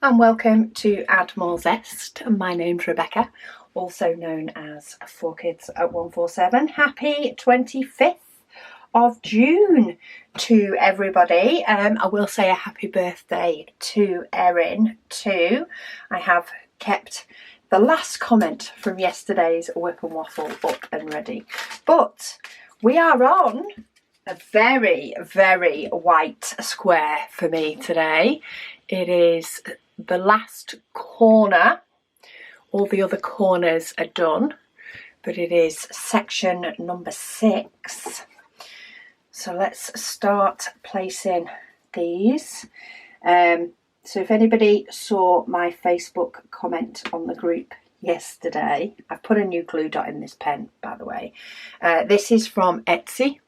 And welcome to Add More Zest. My name's Rebecca, also known as 4Kids at 147. Happy 25th of June to everybody. I will say a happy birthday to Erin too. I have kept the last comment from yesterday's Whip and Waffle up and ready. But we are on a very, very white square for me today. It is the last corner. All the other corners are done, but it is section number 6. So let's start placing these. So if anybody saw my Facebook comment on the group yesterday, I've put a new glue dot in this pen, by the way. This is from Etsy,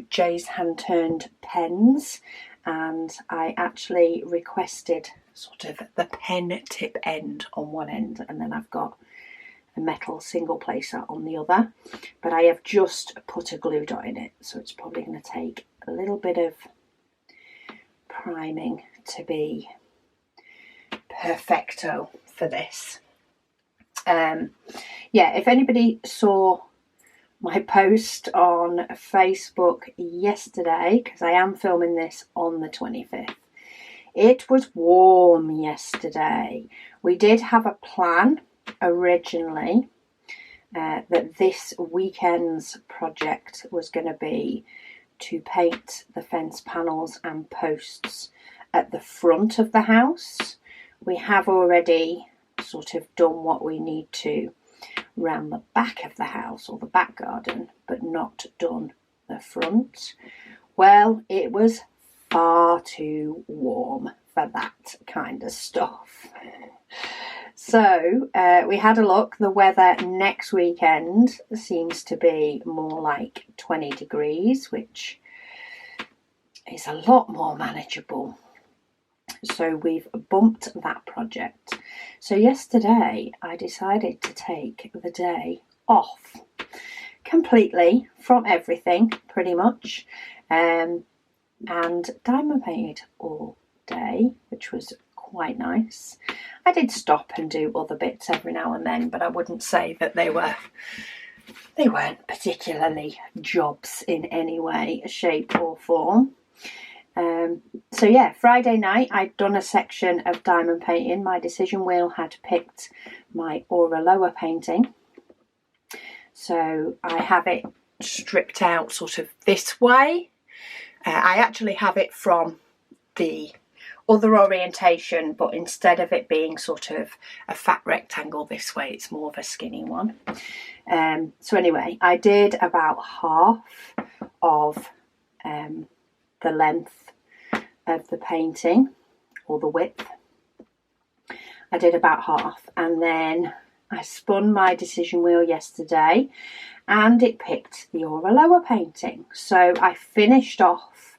Jay's Hand Turned Pens, and I actually requested sort of the pen tip end on one end, and then I've got a metal single placer on the other, but I have just put a glue dot in it, so it's probably going to take a little bit of priming to be perfecto for this. Yeah, if anybody saw my post on Facebook yesterday, because I am filming this on the 25th, it was warm yesterday. We did have a plan originally that this weekend's project was going to be to paint the fence panels and posts at the front of the house. We have already sort of done what we need to around the back of the house or the back garden, but not done the front. Well, it was far too warm for that kind of stuff. So we had a look. The weather next weekend seems to be more like 20 degrees, which is a lot more manageable. So we've bumped that project. So yesterday I decided to take the day off completely from everything, pretty much, and diamond painted all day, which was quite nice. I did stop and do other bits every now and then, but I wouldn't say that they weren't particularly jobs in any way, shape or form. So yeah, Friday night I'd done a section of diamond painting. My decision wheel had picked my Aura Lower painting, so I have it stripped out sort of this way. I actually have it from the other orientation, but instead of it being sort of a fat rectangle this way, it's more of a skinny one. So anyway, I did about half of the length of the painting, or the width. I did about half, and then I spun my decision wheel yesterday and it picked the Aura Lower painting. So I finished off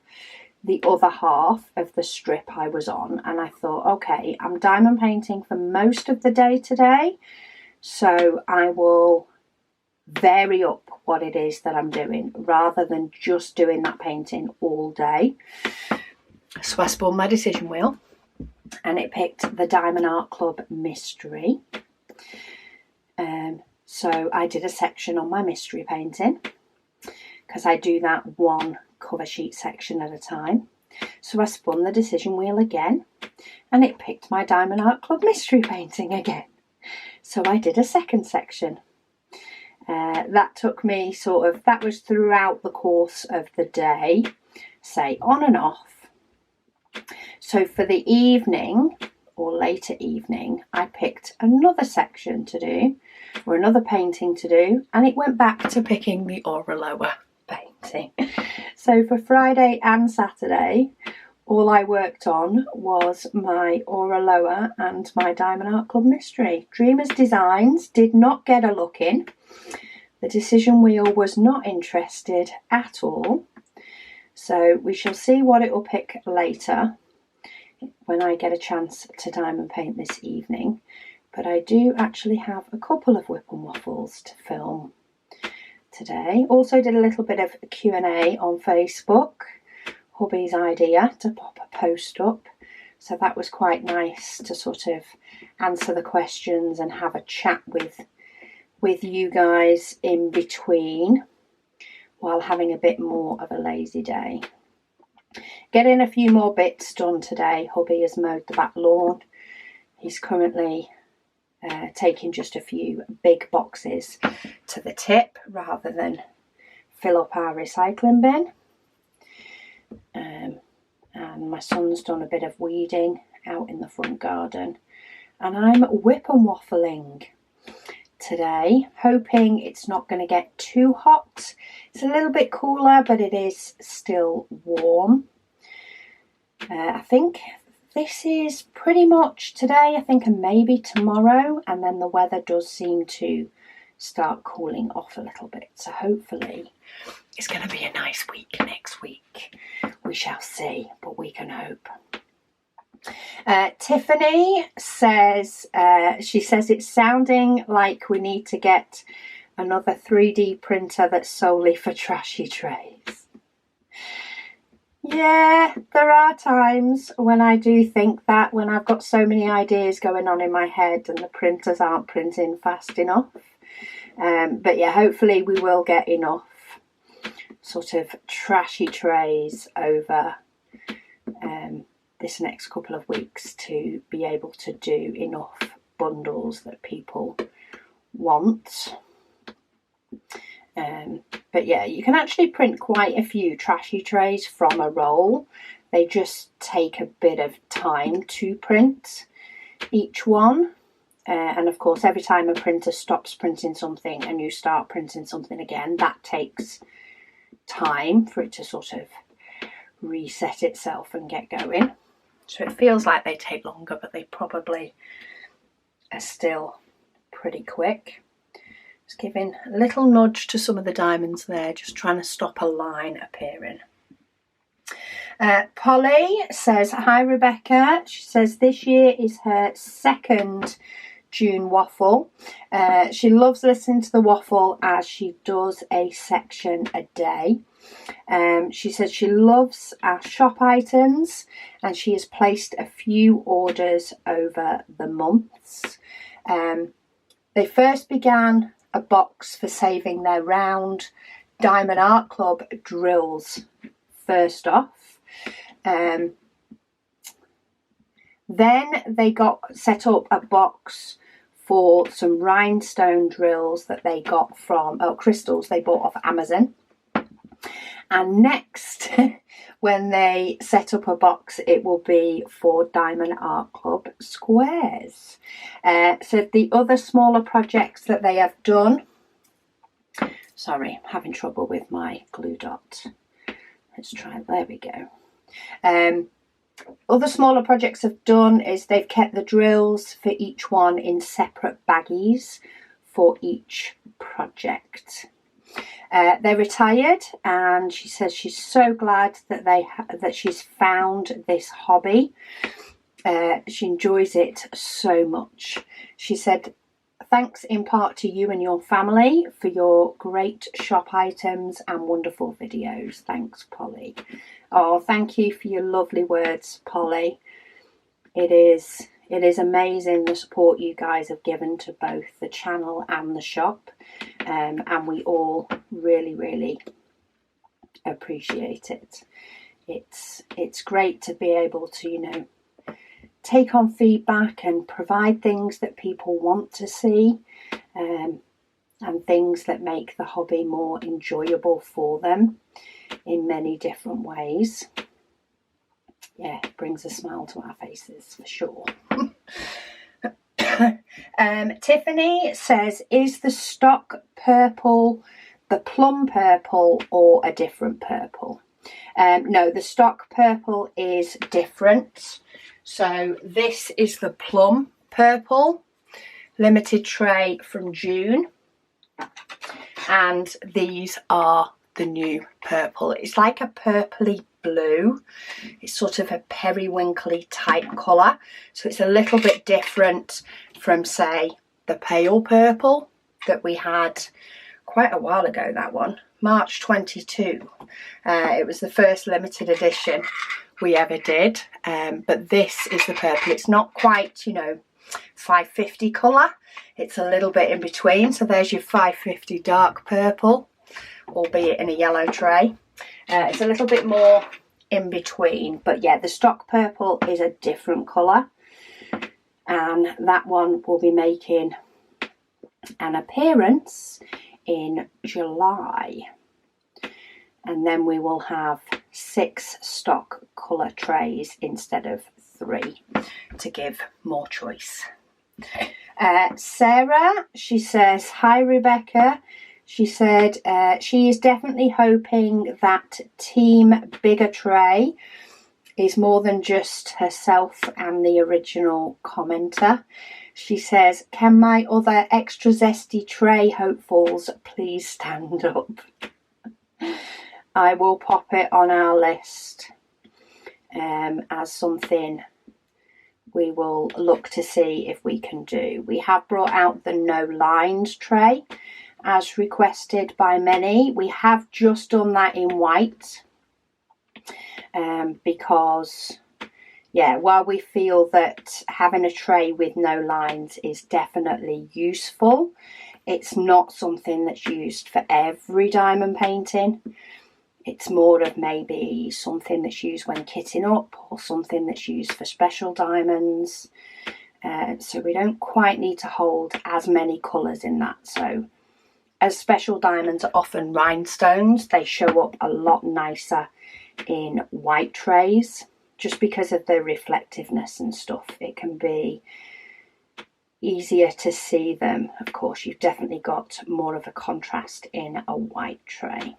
the other half of the strip I was on, and I thought, okay, I'm diamond painting for most of the day today, so I will vary up what it is that I'm doing rather than just doing that painting all day. So I spun my decision wheel and it picked the Diamond Art Club Mystery. So I did a section on my mystery painting, because I do that one cover sheet section at a time. So I spun the decision wheel again and it picked my Diamond Art Club Mystery painting again. So I did a second section. That took me that was throughout the course of the day, say on and off. So for the evening or later evening, I picked another section to do, or another painting to do, and it went back to picking the Aura Lower painting. So for Friday and Saturday, all I worked on was my Aura Lower and my Diamond Art Club Mystery. Dreamers Designs did not get a look in. The decision wheel was not interested at all. So we shall see what it will pick later when I get a chance to diamond paint this evening. But I do actually have a couple of Whip and Waffles to film today. Also did a little bit of Q&A on Facebook. Hubby's idea to pop a post up So that was quite nice to sort of answer the questions and have a chat with you guys in between while having a bit more of a lazy day. Getting a few more bits done today. Hubby has mowed the back lawn. He's currently taking just a few big boxes to the tip rather than fill up our recycling bin. And my son's done a bit of weeding out in the front garden. And I'm whip and waffling today, hoping it's not going to get too hot. It's a little bit cooler, but it is still warm. I think this is pretty much today, I think, and maybe tomorrow, and then the weather does seem to start cooling off a little bit. So hopefully it's going to be a nice week next week. We shall see, but we can hope. Tiffany says, she says it's sounding like we need to get another 3D printer that's solely for trashy trays. Yeah, there are times when I do think that, when I've got so many ideas going on in my head and the printers aren't printing fast enough. But yeah, hopefully we will get enough sort of trashy trays over this next couple of weeks to be able to do enough bundles that people want. But yeah, you can actually print quite a few trashy trays from a roll. They just take a bit of time to print each one. And of course, every time a printer stops printing something and you start printing something again, that takes time for it to sort of reset itself and get going. So it feels like they take longer, but they probably are still pretty quick. Just giving a little nudge to some of the diamonds there, just trying to stop a line appearing. Polly says, hi Rebecca. She says this year is her second June waffle. She loves listening to the waffle as she does a section a day. She says she loves our shop items and she has placed a few orders over the months. They first began a box for saving their round Diamond Art Club drills first off. Then they got set up a box for some rhinestone drills that they got from, crystals they bought off Amazon. And next, when they set up a box, it will be for Diamond Art Club squares. So the other smaller projects that they have done, sorry, I'm having trouble with my glue dot. Let's try, there we go. Other smaller projects have done is they've kept the drills for each one in separate baggies for each project. They're retired, and she says she's so glad that that she's found this hobby. She enjoys it so much. She said, thanks in part to you and your family for your great shop items and wonderful videos. Thanks, Polly. Oh, thank you for your lovely words, Polly. It is amazing the support you guys have given to both the channel and the shop. And we all really, really appreciate it. It's great to be able to, you know, take on feedback and provide things that people want to see, and things that make the hobby more enjoyable for them in many different ways. Yeah, it brings a smile to our faces for sure. Tiffany says, is the stock purple the plum purple or a different purple? No, the stock purple is different. So this is the plum purple limited tray from June, and these are the new purple. It's like a purpley blue. It's sort of a periwinkly type colour, so it's a little bit different from, say, the pale purple that we had quite a while ago. That one, March 22. It was the first limited edition we ever did. But this is the purple. It's not quite, you know, 550 colour. It's a little bit in between. So there's your 550 dark purple, albeit in a yellow tray. It's a little bit more in between, but yeah, the stock purple is a different colour, and that one will be making an appearance in July. And then we will have 6 stock colour trays instead of 3 to give more choice. Sarah, she says, hi Rebecca. She said she is definitely hoping that Team Bigger Tray is more than just herself and the original commenter. She says, can my other extra zesty tray hopefuls please stand up? I will pop it on our list as something we will look to see if we can do. We have brought out the no lines tray as requested by many. We have just done that in white because, yeah, while we feel that having a tray with no lines is definitely useful, it's not something that's used for every diamond painting. It's more of maybe something that's used when kitting up, or something that's used for special diamonds. So we don't quite need to hold as many colours in that. So as special diamonds are often rhinestones, they show up a lot nicer in white trays, just because of the reflectiveness and stuff. It can be easier to see them. Of course, you've definitely got more of a contrast in a white tray.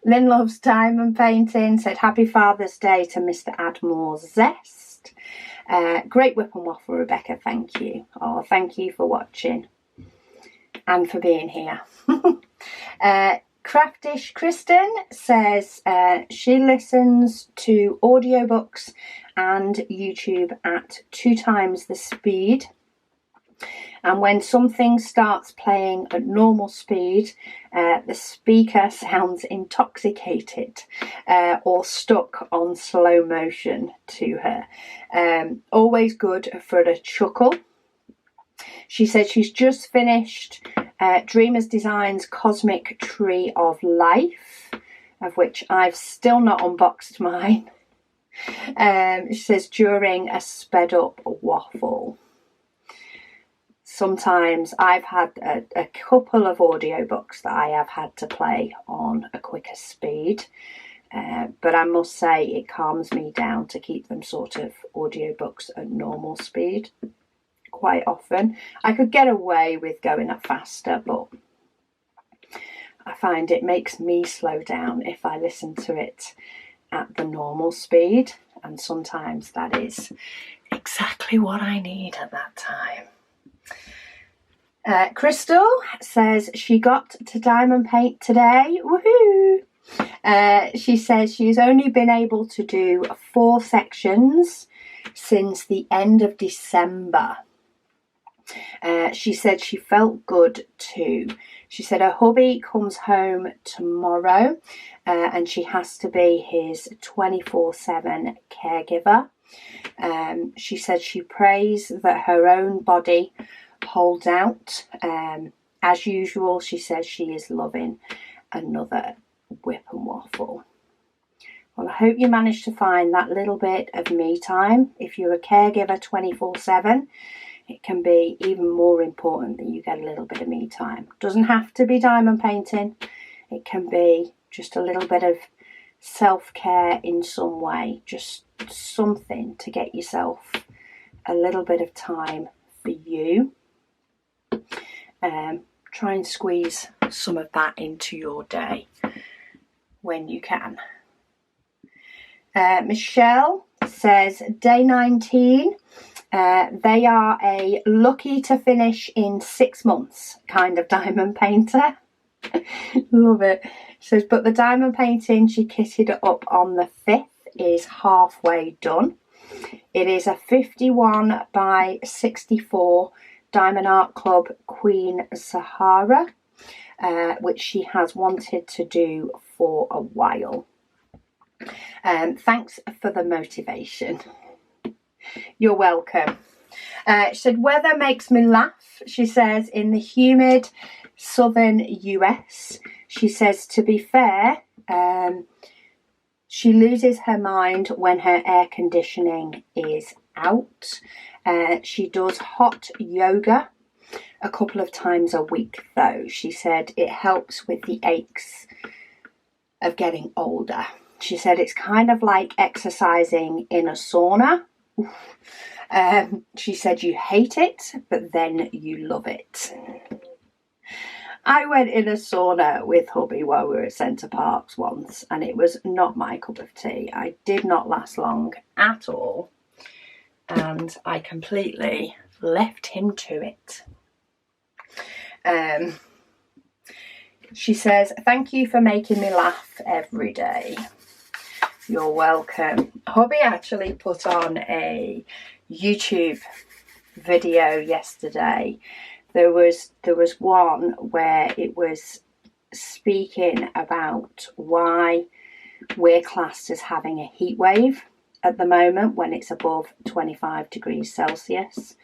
Lynn Loves Diamond Painting said happy Father's Day to Mr. Admore Zest. Great whip and waffle, Rebecca, thank you. Oh, thank you for watching and for being here. Craftish Kristen says she listens to audiobooks and YouTube at 2 times the speed. And when something starts playing at normal speed, the speaker sounds intoxicated or stuck on slow motion to her. Always good for a chuckle. She said she's just finished Dreamers Designs Cosmic Tree of Life, of which I've still not unboxed mine. She says during a sped up waffle. Sometimes I've had a couple of audiobooks that I have had to play on a quicker speed, but I must say it calms me down to keep them sort of audiobooks at normal speed quite often. I could get away with going up faster, but I find it makes me slow down if I listen to it at the normal speed, and sometimes that is exactly what I need at that time. Crystal says she got to diamond paint today. Woohoo! She says she's only been able to do 4 sections since the end of December. She said she felt good too. She said her hubby comes home tomorrow and she has to be his 24/7 caregiver. She said she prays that her own body holds out. As usual, she says she is loving another whip and waffle. Well, I hope you managed to find that little bit of me time. If you're a caregiver 24/7, it can be even more important that you get a little bit of me time. Doesn't have to be diamond painting. It can be just a little bit of self-care in some way. Just something to get yourself a little bit of time for you. Try and squeeze some of that into your day when you can. Michelle says day 19. They are a lucky to finish in 6 months kind of diamond painter. Love it. She says, but the diamond painting she kitted up on the 5th is halfway done. It is a 51 by 64 Diamond Art Club Queen Sahara, which she has wanted to do for a while. Thanks for the motivation. You're welcome. She said, weather makes me laugh. She says, in the humid southern US, she says, to be fair, she loses her mind when her air conditioning is out. She does hot yoga a couple of times a week, though. She said it helps with the aches of getting older. She said it's kind of like exercising in a sauna. She said you hate it, but then you love it. I went in a sauna with hubby while we were at Centre Parks once, and it was not my cup of tea. I did not last long at all, and I completely left him to it. She says, thank you for making me laugh every day. You're welcome. Hubby actually put on a YouTube video yesterday. There was one where it was speaking about why we're classed as having a heat wave at the moment when it's above 25 degrees Celsius,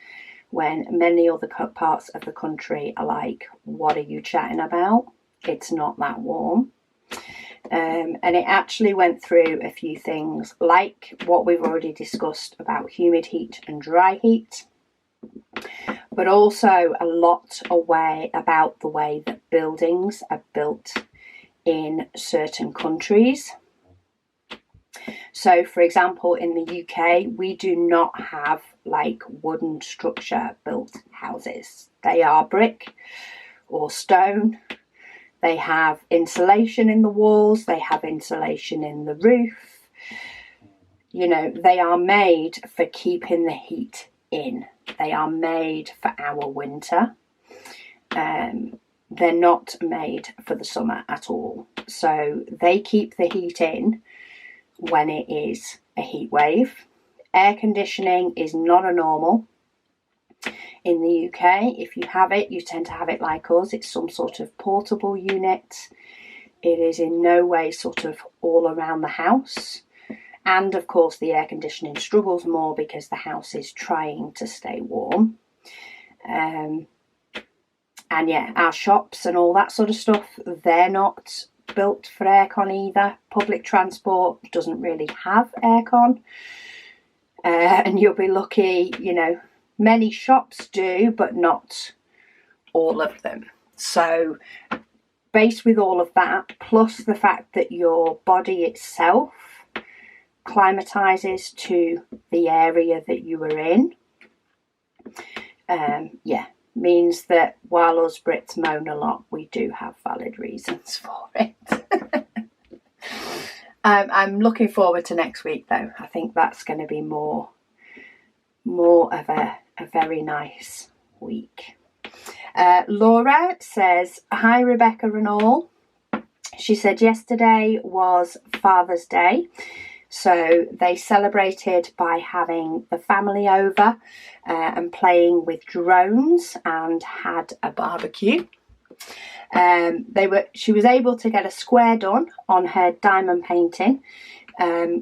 when many other parts of the country are like, what are you chatting about? It's not that warm. And it actually went through a few things, like what we've already discussed about humid heat and dry heat, but also a lot about the way that buildings are built in certain countries. So, for example, in the UK, we do not have like wooden structure built houses. They are brick or stone. They have insulation in the walls. They have insulation in the roof. You know, they are made for keeping the heat in. They are made for our winter. They're not made for the summer at all. So they keep the heat in when it is a heat wave. Air conditioning is not a normal in the UK. If you have it, you tend to have it like us. It's some sort of portable unit. It is in no way sort of all around the house. And of course the air conditioning struggles more because the house is trying to stay warm. And yeah, our shops and all that sort of stuff, they're not built for aircon either. Public transport doesn't really have aircon. And you'll be lucky, you know, many shops do, but not all of them. So based with all of that, plus the fact that your body itself climatizes to the area that you are in, means that while us Brits moan a lot, we do have valid reasons for it. I'm looking forward to next week though. I think that's going to be more of a very nice week. Laura says, hi Rebecca and all. She said yesterday was Father's Day. So they celebrated by having the family over and playing with drones and had a barbecue. She was able to get a square done on her diamond painting,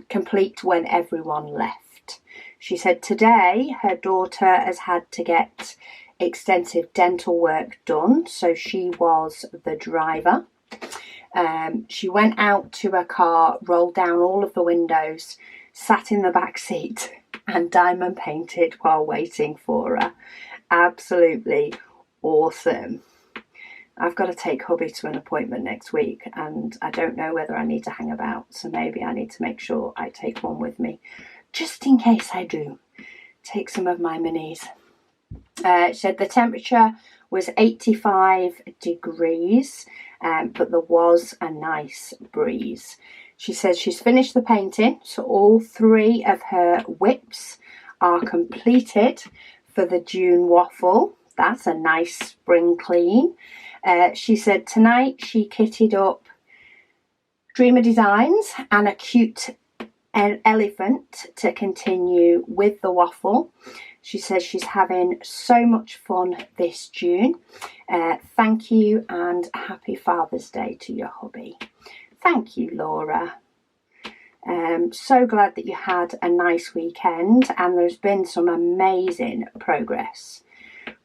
complete when everyone left. She said today her daughter has had to get extensive dental work done, so she was the driver. She went out to her car, rolled down all of the windows, sat in the back seat and diamond painted while waiting for her. Absolutely awesome. I've got to take hubby to an appointment next week and I don't know whether I need to hang about, so maybe I need to make sure I take one with me just in case I do. Take some of my minis. She said the temperature was 85 degrees, but there was a nice breeze. She says she's finished the painting, so all 3 of her whips are completed for the June waffle. That's a nice spring clean. She said tonight she kitted up Dreamer Designs and a cute elephant to continue with the waffle. She says she's having so much fun this June. Thank you and happy Father's Day to your hubby. Thank you, Laura. So glad that you had a nice weekend, and there's been some amazing progress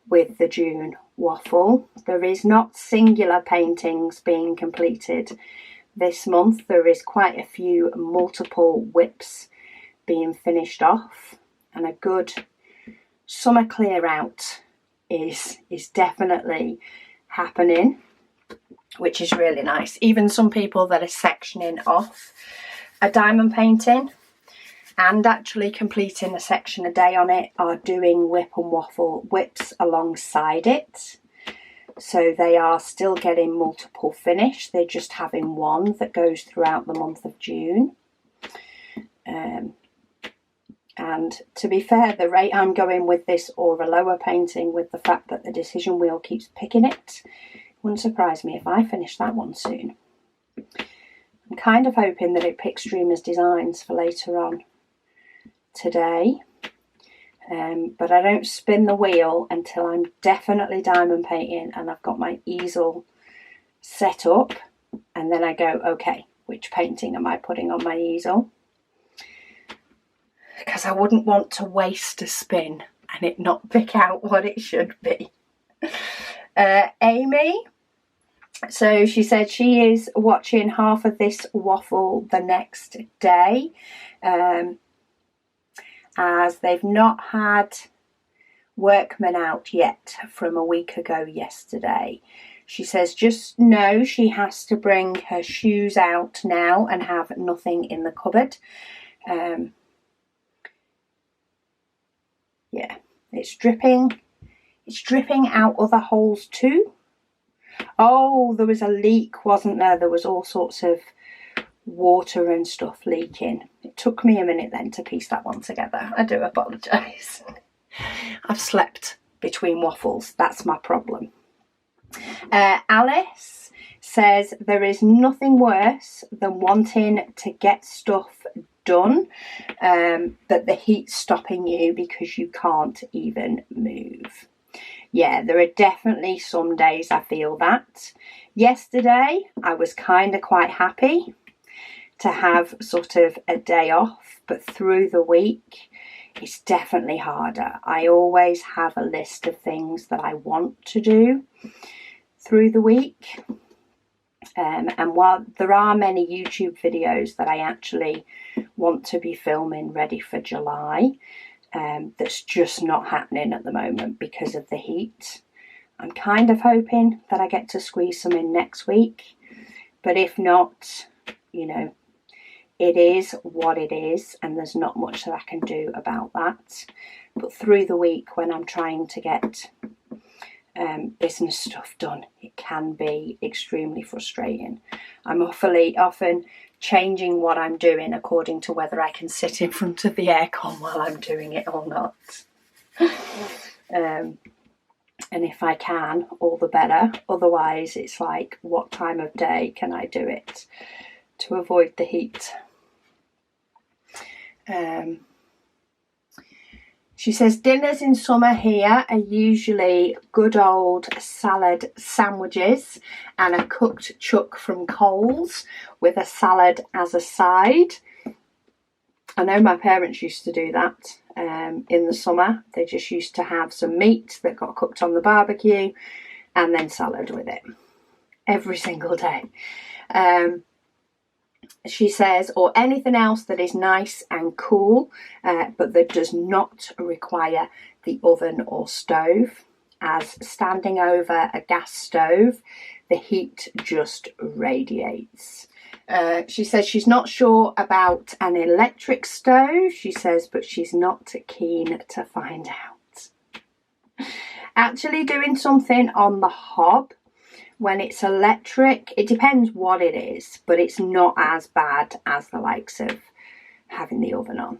with the June waffle. There is not singular paintings being completed this month. There is quite a few multiple whips being finished off, and a good summer clear out is definitely happening, which is really nice. Even some people that are sectioning off a diamond painting and actually completing a section a day on it are doing whip and waffle whips alongside it. So they are still getting multiple finish. They're just having one that goes throughout the month of June. And to be fair, the rate I'm going with this or a lower painting, with the fact that the decision wheel keeps picking it, wouldn't surprise me if I finish that one soon. I'm kind of hoping that it picks Dreamer's Designs for later on today. But I don't spin the wheel until I'm definitely diamond painting and I've got my easel set up. And then I go, okay, which painting am I putting on my easel? Because I wouldn't want to waste a spin and it not pick out what it should be. Amy, so she said she is watching half of this waffle the next day, as they've not had workmen out yet from a week ago yesterday. She says just know she has to bring her shoes out now and have nothing in the cupboard. Yeah, it's dripping. It's dripping out other holes too. Oh, there was a leak, wasn't there? There was all sorts of water and stuff leaking. It took me a minute then to piece that one together. I do apologise. I've slept between waffles. That's my problem. Alice says there is nothing worse than wanting to get stuff done, but the heat's stopping you because you can't even move. Yeah, there are definitely some days I feel that. Yesterday, I was kind of quite happy to have sort of a day off, but through the week, it's definitely harder. I always have a list of things that I want to do through the week. And while there are many YouTube videos that I actually want to be filming ready for July, that's just not happening at the moment because of the heat. I'm kind of hoping that I get to squeeze some in next week, but if not, you know, it is what it is and there's not much that I can do about that. But through the week, when I'm trying to get business stuff done, it can be extremely frustrating. I'm often changing what I'm doing according to whether I can sit in front of the aircon while I'm doing it or not. And if I can, all the better. Otherwise, it's like, what time of day can I do it to avoid the heat? She says dinners in summer here are usually good old salad sandwiches and a cooked chuck from Coles with a salad as a side. I know my parents used to do that in the summer. They just used to have some meat that got cooked on the barbecue and then salad with it every single day. She says, or anything else that is nice and cool, but that does not require the oven or stove, as standing over a gas stove, the heat just radiates. She says she's not sure about an electric stove, she says, but she's not keen to find out. Actually doing something on the hob, when it's electric, it depends what it is, but it's not as bad as the likes of having the oven on.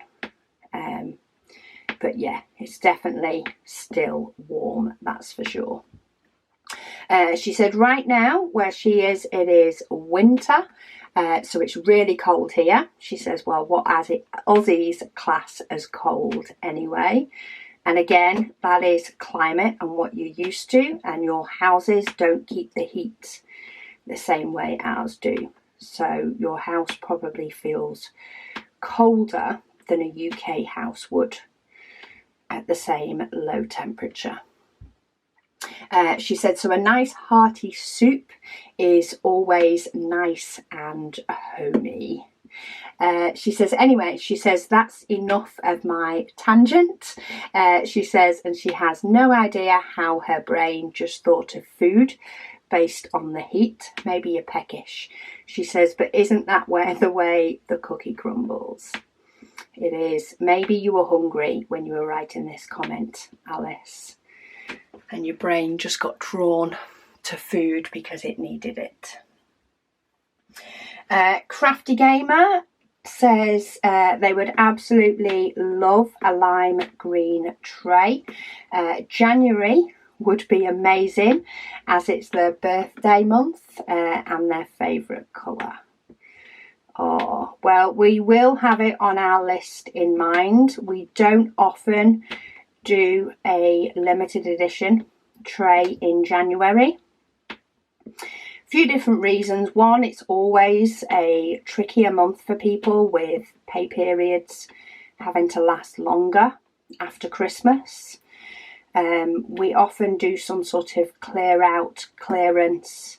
But yeah, it's definitely still warm, that's for sure. She said right now where she is, it is winter, so it's really cold here. She says, well, what Aussies class as cold anyway. And again, that is climate and what you're used to, and your houses don't keep the heat the same way ours do. so your house probably feels colder than a UK house would at the same low temperature. She said, so a nice hearty soup is always nice and homey. She says, anyway, she says, that's enough of my tangent. She says, and she has no idea how her brain just thought of food based on the heat. Maybe you're peckish. She says, but isn't that the way the cookie crumbles? It is. Maybe you were hungry when you were writing this comment, Alice, and your brain just got drawn to food because it needed it. Crafty Gamer says they would absolutely love a lime green tray. January would be amazing as it's their birthday month and their favourite colour. Oh, well, we will have it on our list in mind. We don't often do a limited edition tray in January. Few different reasons. One, it's always a trickier month for people with pay periods having to last longer after Christmas. We often do some sort of clear out, clearance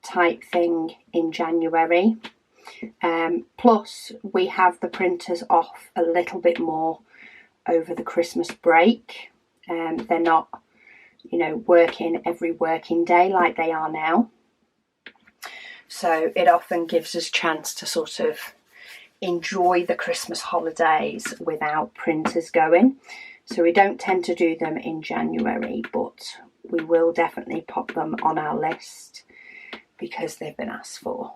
type thing in January. Plus we have the printers off a little bit more over the Christmas break. They're not, working every working day like they are now. So it often gives us a chance to sort of enjoy the Christmas holidays without printers going. So we don't tend to do them in January, but we will definitely pop them on our list because they've been asked for.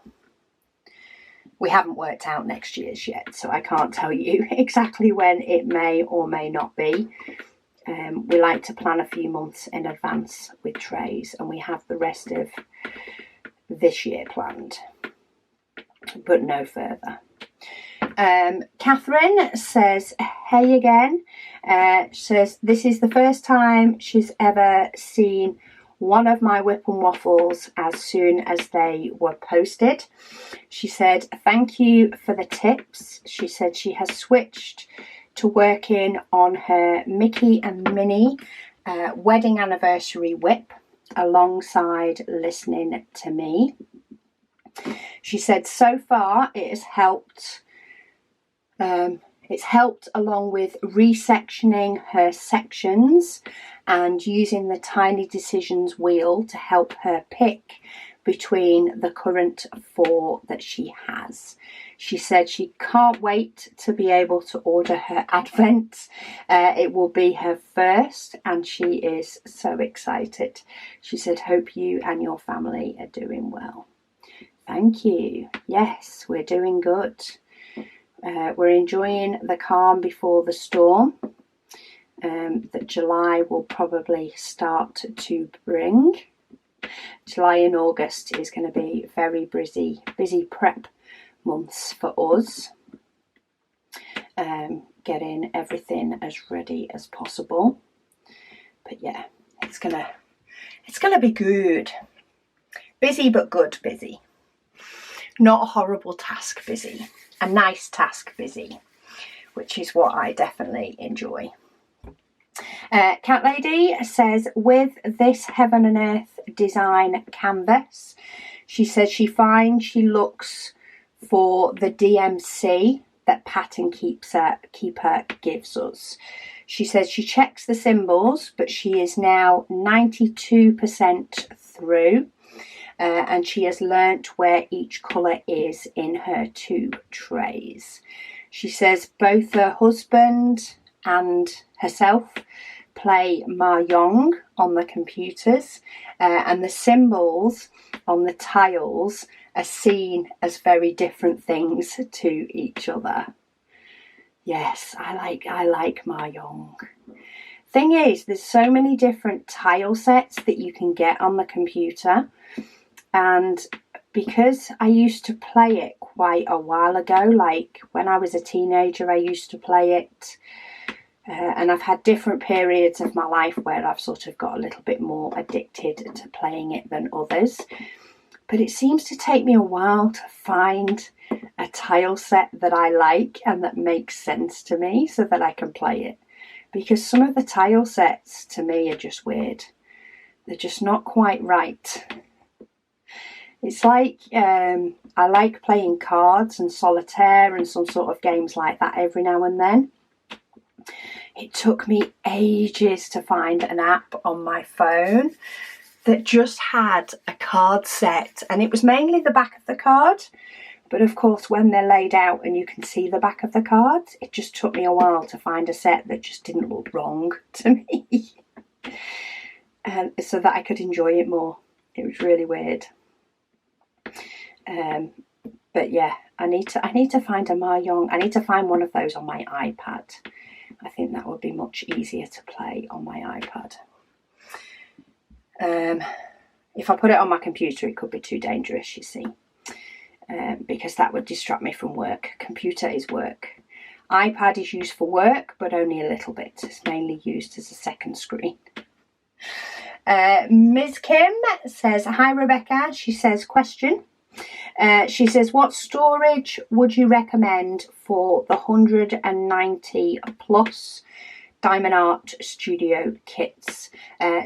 We haven't worked out next year's yet, so I can't tell you exactly when it may or may not be. We like to plan a few months in advance with trays, and we have the rest of this year planned, but no further. Catherine says, hey again. Says this is the first time she's ever seen one of my whip and waffles as soon as they were posted. She said, thank you for the tips. She said she has switched to working on her Mickey and Minnie wedding anniversary whip alongside listening to me. She said so far it has helped. It's helped along with resectioning her sections and using the Tiny Decisions wheel to help her pick between the current 4 that she has. She said she can't wait to be able to order her advent. It will be her first and she is so excited. She said, hope you and your family are doing well. Thank you. Yes, we're doing good. We're enjoying the calm before the storm that July will probably start to bring. July and August is going to be very busy prep months for us, getting everything as ready as possible. But yeah, it's gonna be good. Busy but good busy. Not a horrible task busy. A nice task busy, which is what I definitely enjoy. Cat Lady says, with this Heaven and Earth design canvas, she says she finds she looks for the DMC that Pattern Keeper gives us. She says she checks the symbols, but she is now 92% through. And she has learnt where each colour is in her 2 trays. She says both her husband and herself play Mahjong on the computers, and the symbols on the tiles are seen as very different things to each other. Yes, I like Mahjong. Thing is, there's so many different tile sets that you can get on the computer. And because I used to play it quite a while ago, like when I was a teenager, I used to play it. And I've had different periods of my life where I've sort of got a little bit more addicted to playing it than others. but it seems to take me a while to find a tile set that I like and that makes sense to me so that I can play it. Because some of the tile sets to me are just weird. They're just not quite right. It's like I like playing cards and solitaire and some sort of games like that every now and then. It took me ages to find an app on my phone that just had a card set, and it was mainly the back of the card. But of course, when they're laid out and you can see the back of the cards, it just took me a while to find a set that just didn't look wrong to me. And so that I could enjoy it more. It was really weird. But yeah, I need to find a Mahjong. I need to find one of those on my iPad. I think that would be much easier to play on my iPad. If I put it on my computer, it could be too dangerous, you see, because that would distract me from work. Computer is work. iPad is used for work, but only a little bit. It's mainly used as a second screen. Ms. Kim says, hi Rebecca. She says, question. She says, what storage would you recommend for the 190 plus Diamond Art Studio kits?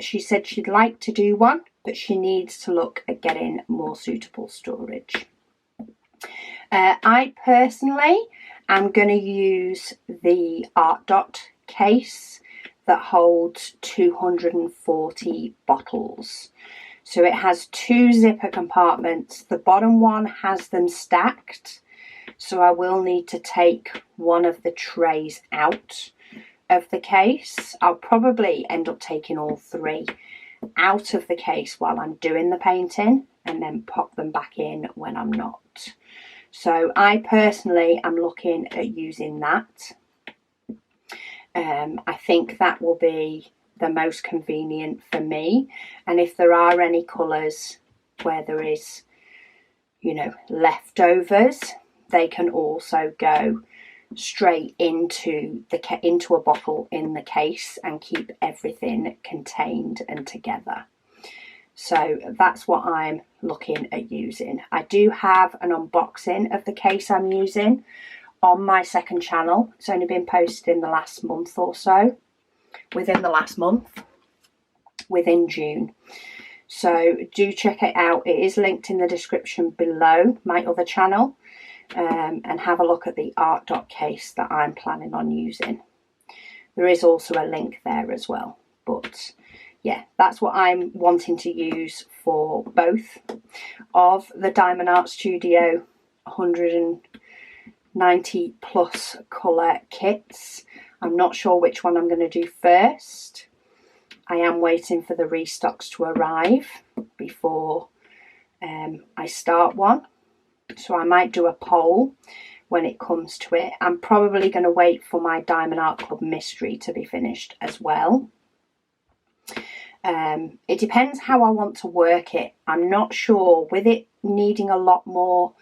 She said she'd like to do one, but she needs to look at getting more suitable storage. I personally am going to use the Art Dot case that holds 240 bottles. So it has 2 zipper compartments. The bottom one has them stacked. So I will need to take one of the trays out of the case. I'll probably end up taking all 3 out of the case while I'm doing the painting and then pop them back in when I'm not. So I personally am looking at using that. I think that will be the most convenient for me, and if there are any colours where there is, you know, leftovers, they can also go straight into a bottle in the case and keep everything contained and together. So that's what I'm looking at using. I do have an unboxing of the case I'm using on my second channel. It's only been posted in the last month or so. Within the last month, within June. So do check it out. It is linked in the description below my other channel, and have a look at the Art Dot case that I'm planning on using. There is also a link there as well, but yeah, that's what I'm wanting to use for both of the Diamond Art Studio 190 plus colour kits. I'm not sure which one I'm going to do first. I am waiting for the restocks to arrive before I start one. So I might do a poll when it comes to it. I'm probably going to wait for my Diamond Art Club Mystery to be finished as well. It depends how I want to work it. I'm not sure, with it needing a lot more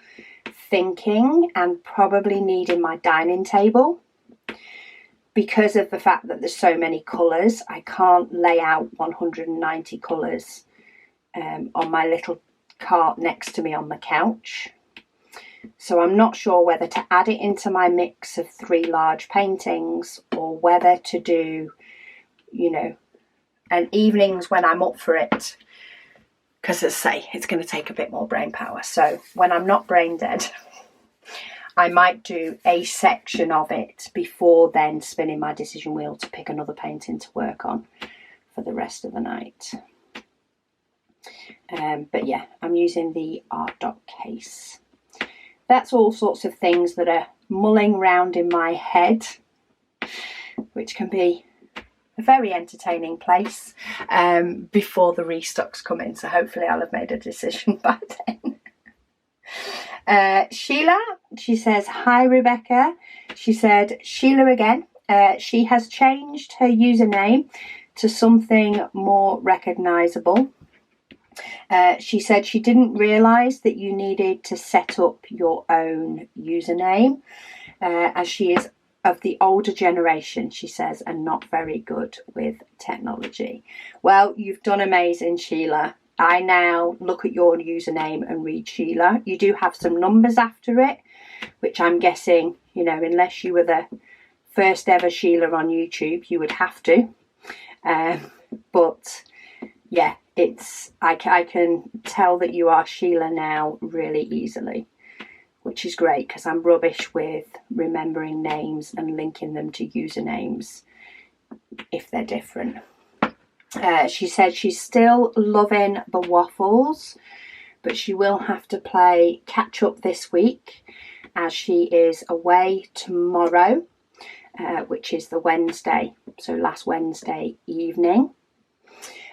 thinking and probably needing my dining table. Because of the fact that there's so many colours, I can't lay out 190 colours on my little cart next to me on the couch. So I'm not sure whether to add it into my mix of 3 large paintings or whether to do, you know, and evenings when I'm up for it. Because as I say, it's going to take a bit more brain power. So when I'm not brain dead, I might do a section of it before then spinning my decision wheel to pick another painting to work on for the rest of the night. But yeah, I'm using the Art Dot case. That's all sorts of things that are mulling round in my head, which can be a very entertaining place before the restocks come in. So hopefully I'll have made a decision by then. Sheila, she says, hi Rebecca. She said, Sheila again. She has changed her username to something more recognisable. She said she didn't realise that you needed to set up your own username, as she is of the older generation, she says, and not very good with technology. Well, you've done amazing, Sheila. I now look at your username and read Sheila. You do have some numbers after it, which I'm guessing, you know, unless you were the first ever Sheila on YouTube, you would have to. But yeah, I can tell that you are Sheila now really easily, which is great because I'm rubbish with remembering names and linking them to usernames if they're different. She said she's still loving the waffles, but she will have to play catch up this week as she is away tomorrow, which is the Wednesday, so last Wednesday evening,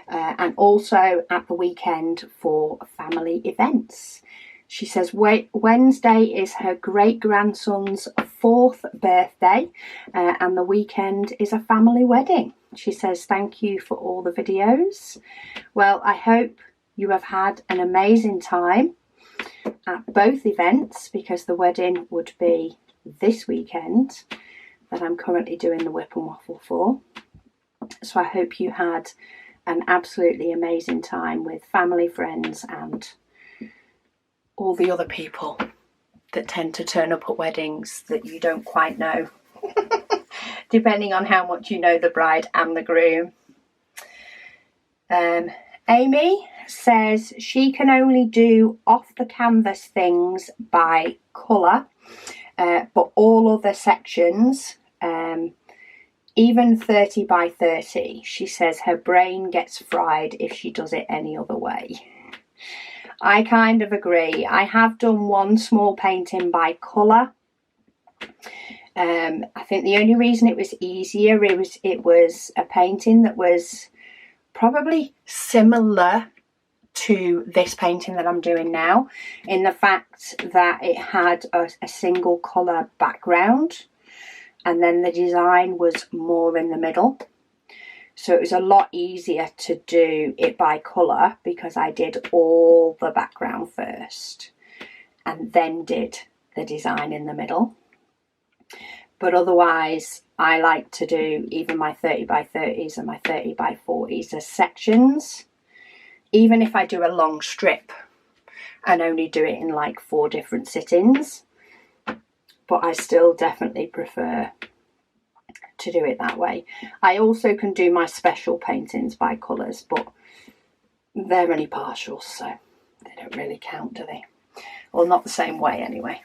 and also at the weekend for family events. She says Wednesday is her great-grandson's 4th birthday, and the weekend is a family wedding. She says, thank you for all the videos. Well, I hope you have had an amazing time at both events, because the wedding would be this weekend that I'm currently doing the whip and waffle for. So I hope you had an absolutely amazing time with family, friends, and all the other people that tend to turn up at weddings that you don't quite know, depending on how much you know the bride and the groom. Amy says she can only do off the canvas things by colour, but all other sections, even 30 by 30, she says her brain gets fried if she does it any other way. I kind of agree. I have done one small painting by colour. I think the only reason it was easier, it was a painting that was probably similar to this painting that I'm doing now, in the fact that it had a single colour background, and then the design was more in the middle. So it was a lot easier to do it by colour because I did all the background first and then did the design in the middle. But otherwise, I like to do even my 30 by 30s and my 30 by 40s as sections, even if I do a long strip and only do it in like 4 different sittings. But I still definitely prefer to do it that way. I also can do my special paintings by colours, but they're only partials, so they don't really count, do they? Well, not the same way anyway.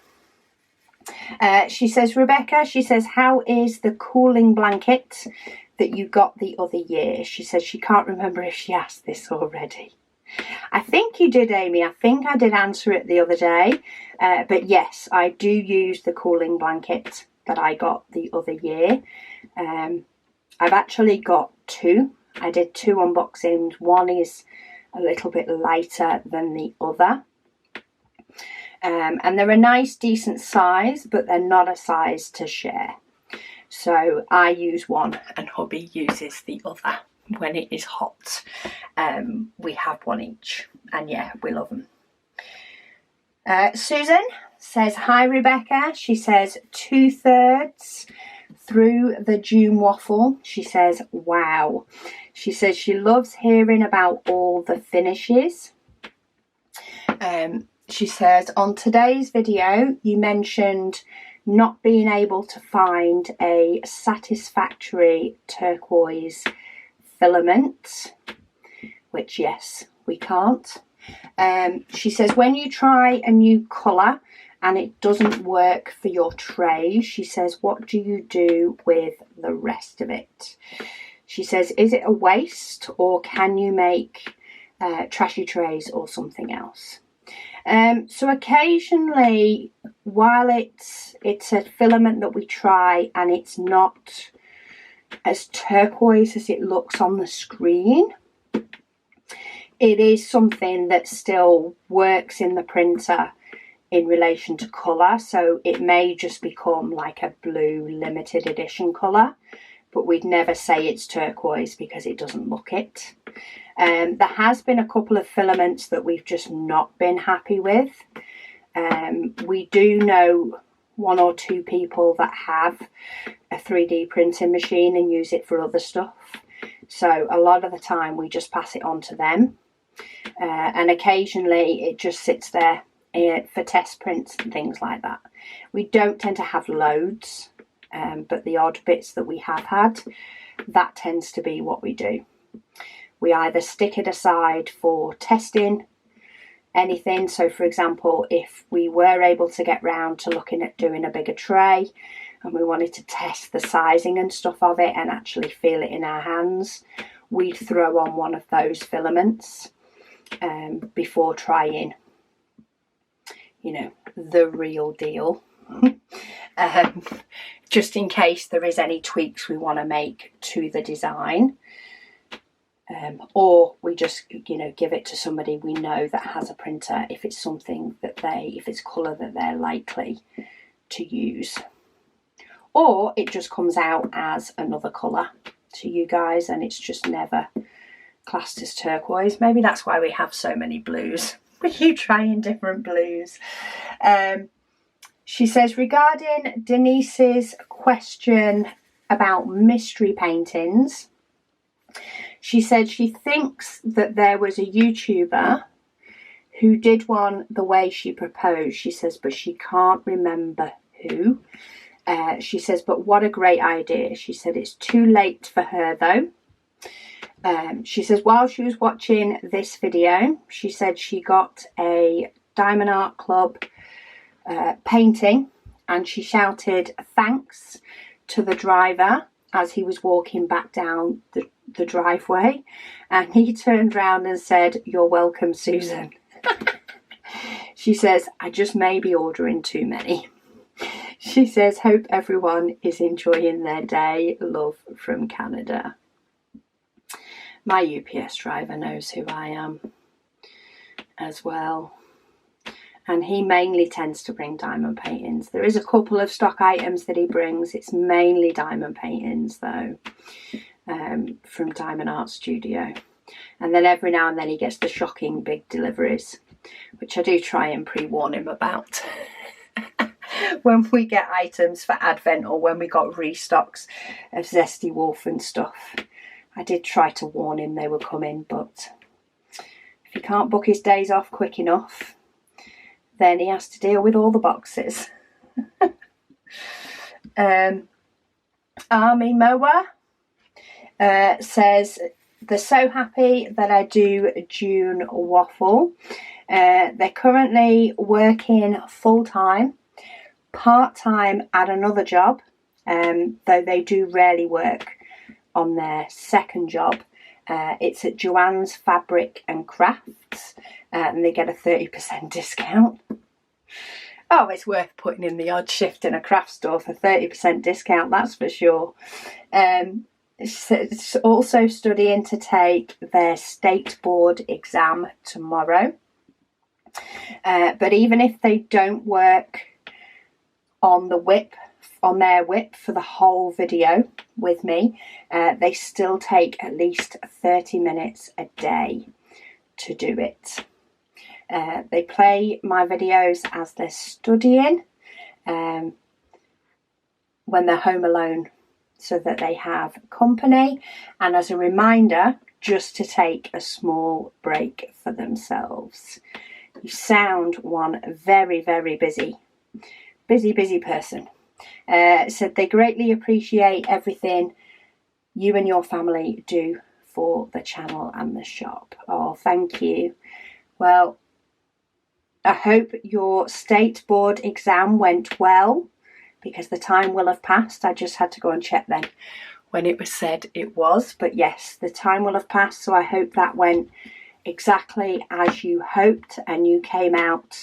She says, Rebecca, she says, how is the cooling blanket that you got the other year? She says she can't remember if she asked this already. I think you did, Amy. I think I did answer it the other day. But yes, I do use the cooling blanket that I got the other year. I've actually got 2. I did 2 unboxings. One is a little bit lighter than the other. And they're a nice, decent size, but they're not a size to share. So I use one and hubby uses the other when it is hot. We have one each, and yeah, we love them. Susan says, hi Rebecca. She says 2/3 through the June waffle. She says, wow. She says she loves hearing about all the finishes. She says, on today's video, you mentioned not being able to find a satisfactory turquoise filament, which yes, we can't. She says, when you try a new colour and it doesn't work for your tray, she says, what do you do with the rest of it? She says, is it a waste, or can you make trashy trays or something else? So occasionally, while it's a filament that we try and it's not as turquoise as it looks on the screen, it is something that still works in the printer in relation to colour. So it may just become like a blue limited edition colour, but we'd never say it's turquoise because it doesn't look it. There has been a couple of filaments that we've just not been happy with. We do know 1 or 2 people that have a 3D printing machine and use it for other stuff. So a lot of the time we just pass it on to them. And occasionally it just sits there for test prints and things like that. We don't tend to have loads, but the odd bits that we have had, that tends to be what we do. We either stick it aside for testing anything. So for example, if we were able to get round to looking at doing a bigger tray and we wanted to test the sizing and stuff of it and actually feel it in our hands, we'd throw on one of those filaments before trying, you know, the real deal. Just in case there is any tweaks we want to make to the design. Or we just, you know, give it to somebody we know that has a printer if it's something that if it's colour that they're likely to use. Or it just comes out as another colour to you guys and it's just never classed as turquoise. Maybe that's why we have so many blues. We keep trying different blues. She says, regarding Denise's question about mystery paintings, she said she thinks that there was a YouTuber who did one the way she proposed. She says, but she can't remember who. She says, but what a great idea. She said it's too late for her though. She says while she was watching this video, she said she got a Diamond Art Club painting and she shouted thanks to the driver as he was walking back down the driveway, and he turned round and said, "You're welcome, Susan." She says, I just may be ordering too many. She says, hope everyone is enjoying their day. Love from Canada. My UPS driver knows who I am as well. And he mainly tends to bring diamond paintings. There is a couple of stock items that he brings. It's mainly diamond paintings though, from Diamond Art Studio. And then every now and then he gets the shocking big deliveries, which I do try and pre-warn him about. When we get items for Advent or when we got restocks of Zesty Wolf and stuff, I did try to warn him they were coming, but if he can't book his days off quick enough, then he has to deal with all the boxes. Army Mower says, they're so happy that I do June Waffle. They're currently working full-time, part-time at another job, though they do rarely work on their second job. It's at Joanne's Fabric and Crafts, and they get a 30% discount. Oh, it's worth putting in the odd shift in a craft store for 30% discount, that's for sure. It's also studying to take their state board exam tomorrow. But even if they don't work on their whip for the whole video with me, they still take at least 30 minutes a day to do it. They play my videos as they're studying when they're home alone, so that they have company, and as a reminder just to take a small break for themselves. You sound one very, very busy person. Said they greatly appreciate everything you and your family do for the channel and the shop. Oh, thank you. Well, I hope your state board exam went well, because the time will have passed. I just had to go and check then when it was said it was. But yes, the time will have passed, so I hope that went exactly as you hoped and you came out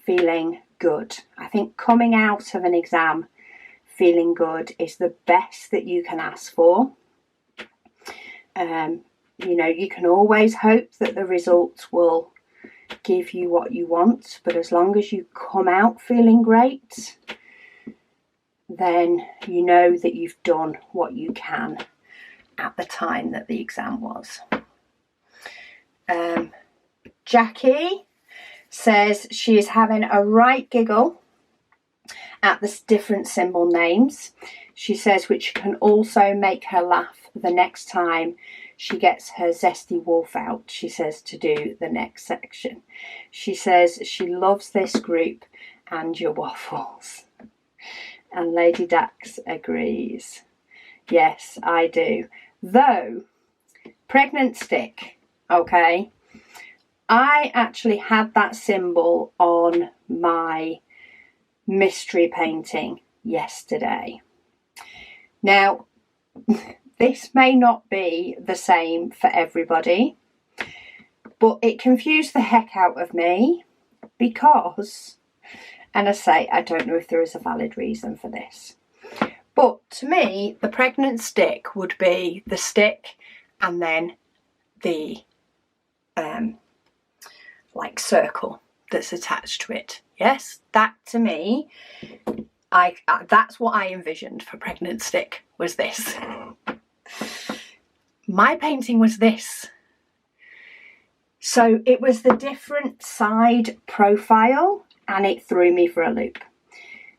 feeling good. I think coming out of an exam feeling good is the best that you can ask for. You know, you can always hope that the results will give you what you want, but as long as you come out feeling great, then you know that you've done what you can at the time that the exam was. Jackie says she is having a right giggle at the different symbol names. She says which can also make her laugh the next time she gets her zesty wolf out, she says, to do the next section. She says she loves this group and your waffles. And Lady Dax agrees. Yes, I do. Though, pregnant stick, okay, I actually had that symbol on my mystery painting yesterday. Now, this may not be the same for everybody, but it confused the heck out of me because, and I say, I don't know if there is a valid reason for this, but to me, the pregnant stick would be the stick and then the like circle that's attached to it. Yes, that to me, that's what I envisioned for pregnant stick, was this. My painting was this. So it was the different side profile and it threw me for a loop.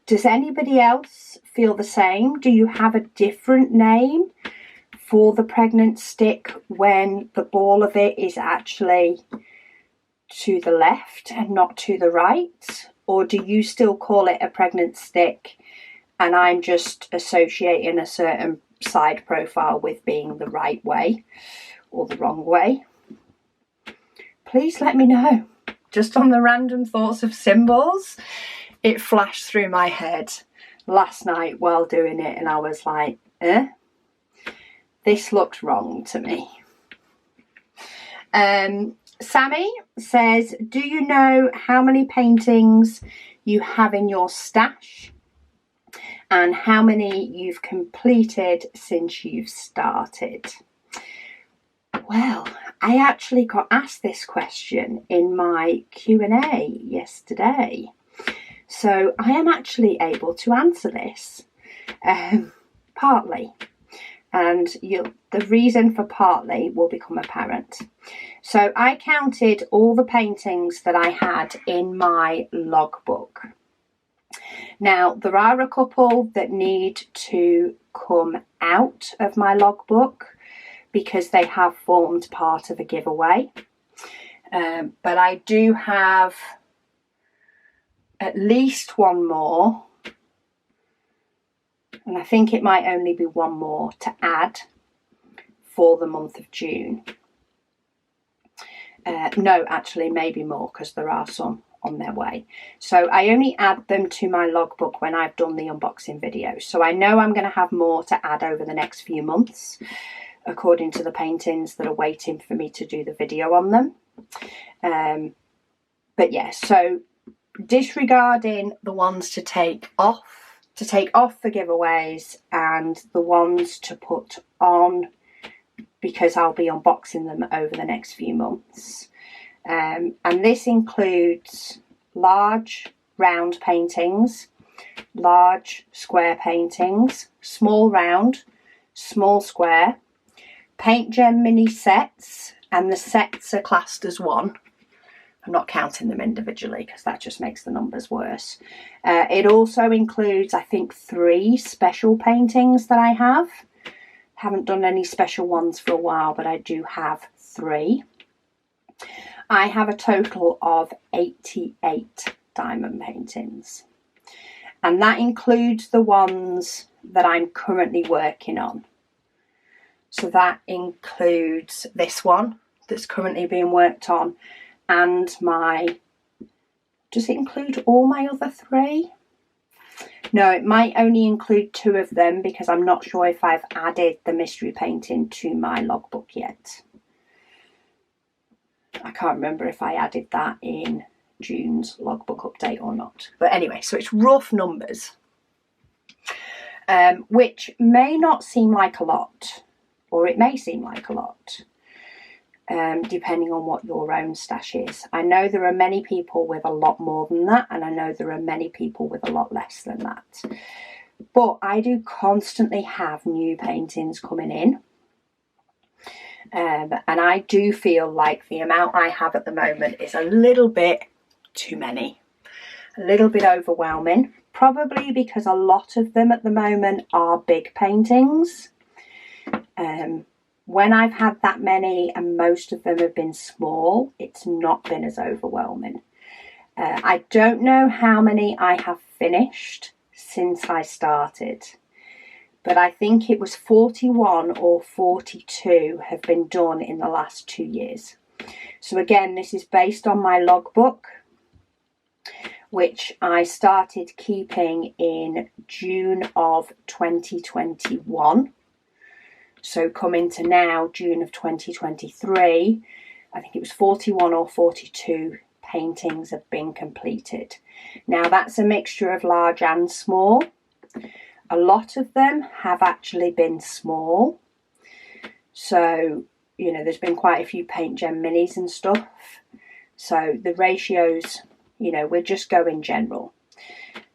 Does anybody else feel the same? Do you have a different name for the pregnant stick when the ball of it is actually to the left and not to the right? Or do you still call it a pregnant stick and I'm just associating a certain side profile with being the right way or the wrong way? Please let me know. Just on the random thoughts of symbols, it flashed through my head last night while doing it and I was like, this looks wrong to me. Sammy says, do you know how many paintings you have in your stash and how many you've completed since you've started? Well, I actually got asked this question in my Q&A yesterday, so I am actually able to answer this, partly, and the reason for partly will become apparent. So I counted all the paintings that I had in my logbook. Now, there are a couple that need to come out of my logbook because they have formed part of a giveaway. But I do have at least one more, and I think it might only be one more to add for the month of June. No, actually maybe more because there are some on their way. So I only add them to my logbook when I've done the unboxing video. So I know I'm going to have more to add over the next few months, according to the paintings that are waiting for me to do the video on them. But yeah, so disregarding the ones to take off the giveaways and the ones to put on because I'll be unboxing them over the next few months. And this includes large round paintings, large square paintings, small round, small square, paint gem mini sets, and the sets are classed as one. I'm not counting them individually because that just makes the numbers worse. It also includes, I think, 3 special paintings that I have. Haven't done any special ones for a while, but I do have 3. I have a total of 88 diamond paintings. And that includes the ones that I'm currently working on. So that includes this one that's currently being worked on and does it include all my other 3? No, it might only include 2 of them because I'm not sure if I've added the mystery painting to my logbook yet. I can't remember if I added that in June's logbook update or not. But anyway, so it's rough numbers, which may not seem like a lot, or it may seem like a lot, depending on what your own stash is. I know there are many people with a lot more than that, and I know there are many people with a lot less than that. But I do constantly have new paintings coming in. And I do feel like the amount I have at the moment is a little bit too many, a little bit overwhelming, probably because a lot of them at the moment are big paintings. when I've had that many and most of them have been small, it's not been as overwhelming. I don't know how many I have finished since I started, but I think it was 41 or 42 have been done in the last 2 years. So again, this is based on my logbook, which I started keeping in June of 2021. So coming to now, June of 2023, I think it was 41 or 42 paintings have been completed. Now that's a mixture of large and small. A lot of them have actually been small. So, you know, there's been quite a few Paint Gem minis and stuff. So the ratios, you know, we're just going general.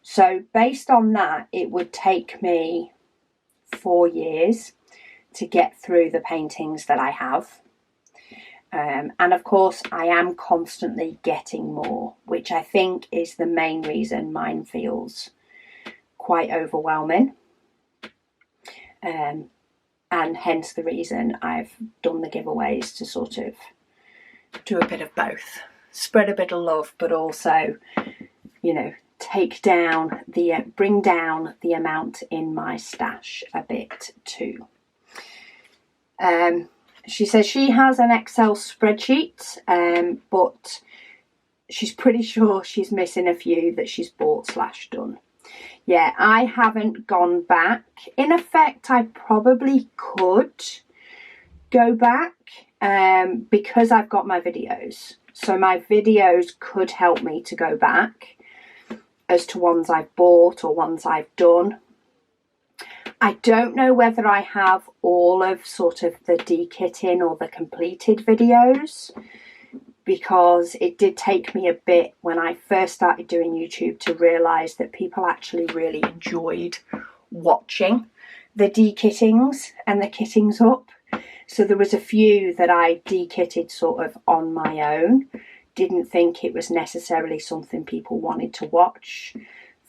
So based on that, it would take me 4 years to get through the paintings that I have. And of course, I am constantly getting more, which I think is the main reason mine feels quite overwhelming. And hence the reason I've done the giveaways, to sort of do a bit of both. Spread a bit of love, but also, you know, bring down the amount in my stash a bit too. She says she has an Excel spreadsheet, but she's pretty sure she's missing a few that she's bought/done. Yeah, I haven't gone back. In effect, I probably could go back because I've got my videos. So my videos could help me to go back as to ones I've bought or ones I've done. I don't know whether I have all of sort of the dekitting or the completed videos, because it did take me a bit when I first started doing YouTube to realise that people actually really enjoyed watching the dekittings and the kittings up. So there was a few that I dekitted sort of on my own. Didn't think it was necessarily something people wanted to watch.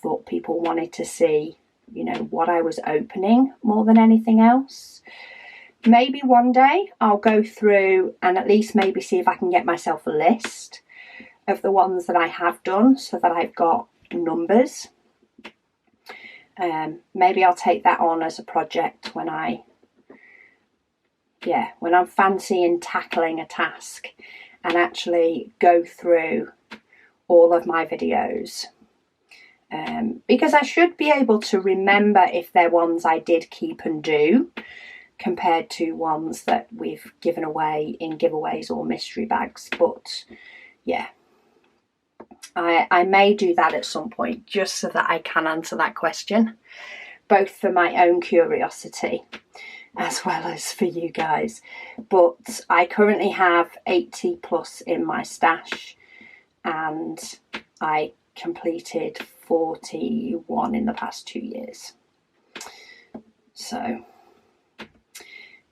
Thought people wanted to see, you know, what I was opening more than anything else. Maybe one day I'll go through and at least maybe see if I can get myself a list of the ones that I have done, so that I've got numbers. Maybe I'll take that on as a project when I'm fancying tackling a task, and actually go through all of my videos. Because I should be able to remember if they're ones I did keep and do, compared to ones that we've given away in giveaways or mystery bags. But yeah, I may do that at some point, just so that I can answer that question, both for my own curiosity as well as for you guys. But I currently have 80 plus in my stash, and I completed 41 in the past 2 years. So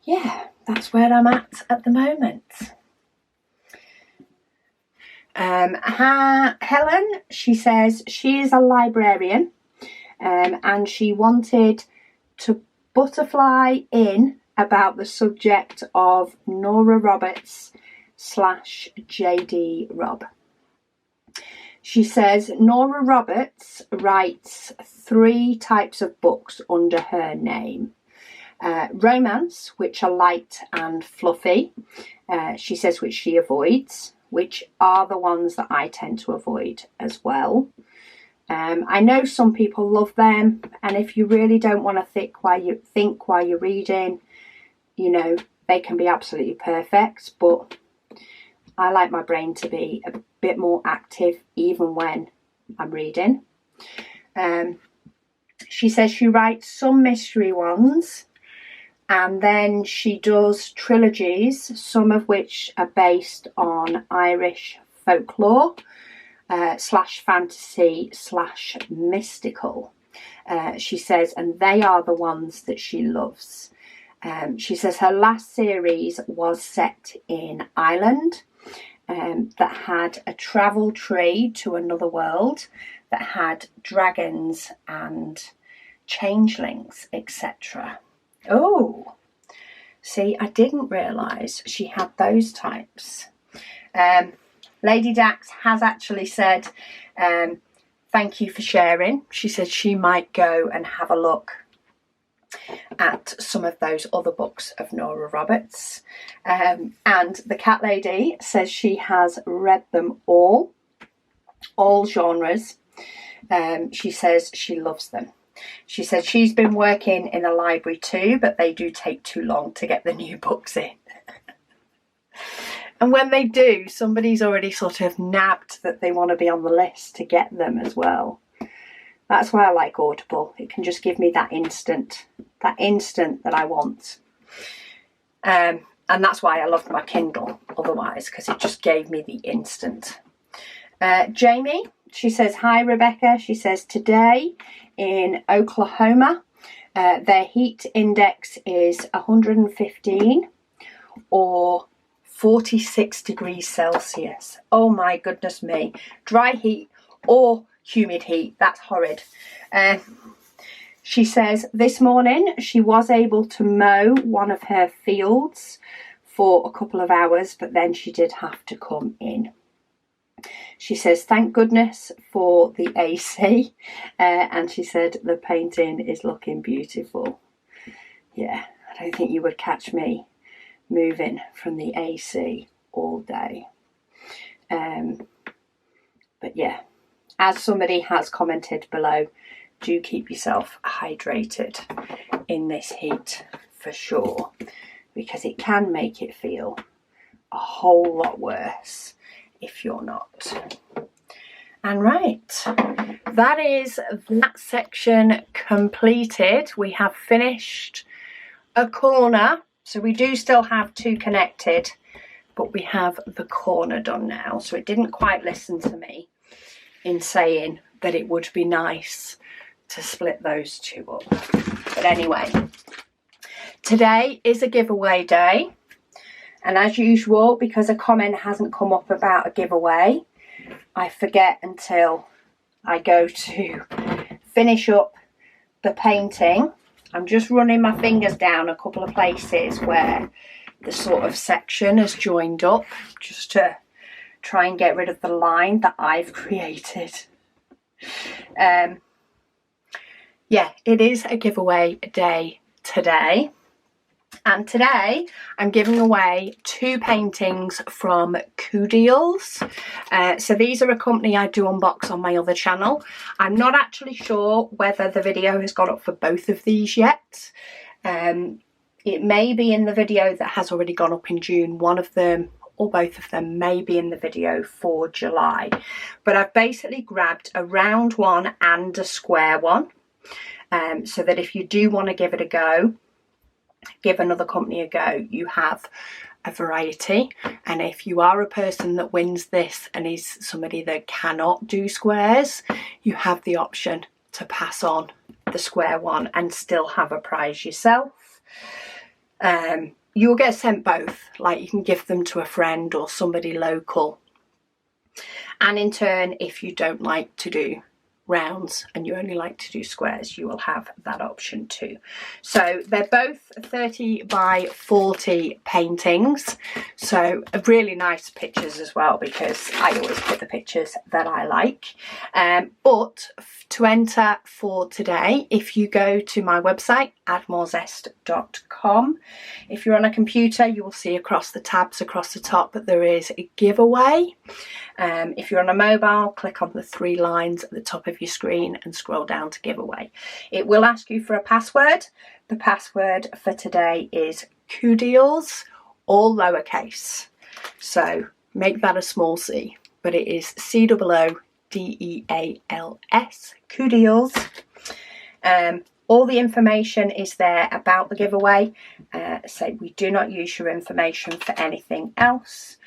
yeah, that's where I'm at the moment. Helen, she says she is a librarian, and she wanted to butterfly in about the subject of Nora Roberts / JD Robb. She says Nora Roberts writes 3 types of books under her name. Romance, which are light and fluffy, she says, which she avoids, which are the ones that I tend to avoid as well. I know some people love them, and if you really don't want to think while you're reading, you know, they can be absolutely perfect, but I like my brain to be a bit more active even when I'm reading. She says she writes some mystery ones, and then she does trilogies, some of which are based on Irish folklore / fantasy / mystical. She says, and they are the ones that she loves. She says her last series was set in Ireland, that had a travel tree to another world, that had dragons and changelings, etc. Oh, See, I didn't realise she had those types. Lady Dax has actually said, thank you for sharing. She said she might go and have a look at some of those other books of Nora Roberts. And the cat lady says she has read them all genres. She says she loves them. She said she's been working in a library too, but they do take too long to get the new books in. And when they do, somebody's already sort of nabbed that they want to be on the list to get them as well. That's why I like Audible. It can just give me that instant that I want. And that's why I loved my Kindle otherwise, because it just gave me the instant. Jamie, she says, hi Rebecca. She says, today in Oklahoma, their heat index is 115 or 46 degrees Celsius. Oh my goodness me. Dry heat or humid heat. That's horrid. She says this morning she was able to mow one of her fields for a couple of hours, but then she did have to come in. She says, thank goodness for the AC. And she said the painting is looking beautiful. Yeah, I don't think you would catch me moving from the AC all day. But yeah, as somebody has commented below, do keep yourself hydrated in this heat for sure, because it can make it feel a whole lot worse if you're not. And right, that is that section completed. We have finished a corner, so we do still have two connected, but we have the corner done now. So it didn't quite listen to me in saying that it would be nice to split those two up. But anyway, today is a giveaway day. And as usual, because a comment hasn't come up about a giveaway, I forget until I go to finish up the painting. I'm just running my fingers down a couple of places where the sort of section has joined up, just to try and get rid of the line that I've created. Yeah, it is a giveaway day today. And today I'm giving away two paintings from Coodials. So these are a company I do unbox on my other channel. I'm not actually sure whether the video has gone up for both of these yet. It may be in the video that has already gone up in June. One of them or both of them may be in the video for July. But I've basically grabbed a round one and a square one. So that if you do want to give it a go, give another company a go, you have a variety. And if you are a person that wins this and is somebody that cannot do squares, you have the option to pass on the square one and still have a prize yourself. You'll get sent both, like you can give them to a friend or somebody local. And in turn, if you don't like to do rounds and you only like to do squares, you will have that option too. So they're both 30 by 40 paintings, so really nice pictures as well, because I always put the pictures that I like. But to enter for today, if you go to my website addmorezest.com, if you're on a computer, you will see across the tabs across the top that there is a giveaway. If you're on a mobile, click on the three lines at the top of your screen and scroll down to giveaway. It will ask you for a password. The password for today is Coodials, all lowercase. So make that a small c, but it is Coodeals, Coodials. All the information is there about the giveaway. So we do not use your information for anything else.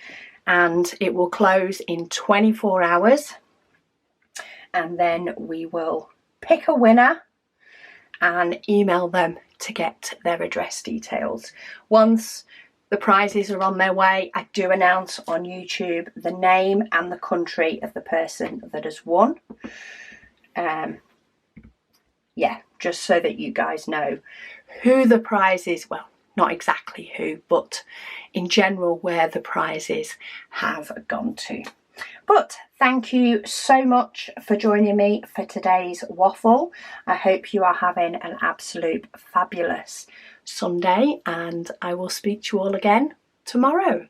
And it will close in 24 hours. And then we will pick a winner and email them to get their address details. Once the prizes are on their way, I do announce on YouTube the name and the country of the person that has won. Yeah, just so that you guys know who the prize is. Well, not exactly who, but in general where the prizes have gone to. But thank you so much for joining me for today's waffle. I hope you are having an absolute fabulous Sunday, and I will speak to you all again tomorrow.